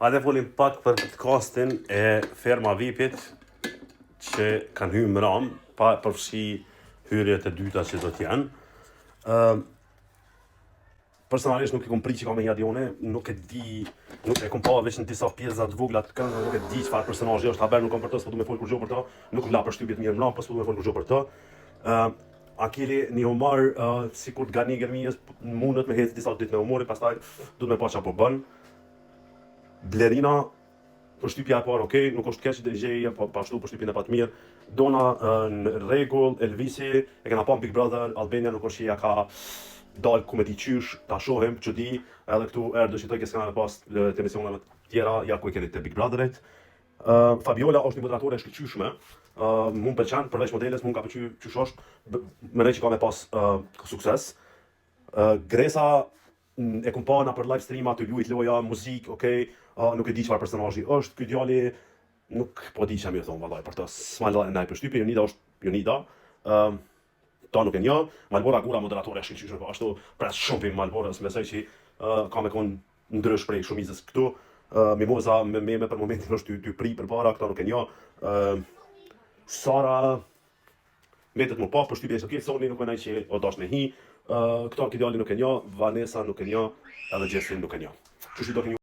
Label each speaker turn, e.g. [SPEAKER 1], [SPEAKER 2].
[SPEAKER 1] A dhe folim pak për podcastin e Ferma VIP-it që kanë hyrë në ram, pa përfshi hyrjet e dyta që do t'janë. Personalisht nuk e kom prit që ka me Jadione, nuk e di, nuk e kom pa veç në disa pjesa të vogla të këngë, nuk e di çfarë personazhi është, haber nuk kam për të, s'po du me fol kur gjë për të, nuk vla për shtypjet mirë mram, po s'po du me fol kur gjë për të. Akili një humor sikur të gani gërmijës mundet me hecë disa ditë me humorin, pastaj du me pa çfarë po bën. Blerina, përshtypja e parë, okay, nuk është keq DJ, po ashtu përshtypjen e pa të mirë. Dona në rregull, Elvisi, e kena pa Big Brother, Albania nuk është që ja ka dal ku me t'i qysh, ta shohim, që di, edhe këtu erë dëshitoj që s'kena me pas të emisioneve tjera, ja ku e keni të Big Brotherit. Fabiola është një moderatore e shkëlqyshme, mu më pëlqen, përveç modeles, mu më ka pëlqy qysh është, mendoj që ka me pas sukses. Gresa, e kom pa na për live streama të luajt loja, muzik, okay, nuk e di çfarë personazhi është, ky djali nuk po di çfarë më thon vallai për të. S'ma lë ndaj përshtypje, Jonida është Jonida. Ta nuk e njo, Malbora Gura moderatore e shkëlqyshme, po ashtu pres shumë për Malborës, besoj që ka me kon ndrysh prej shumicës këtu. Mimoza me meme për momentin është ty pri për para, këta nuk e njo. Sara mbetet më pa, përshtypja është okay, Soni nuk e naj që o dash me hi. Këta këtë djali nuk e njo, Vanessa nuk e njo, edhe Jessin nuk e njo. Që do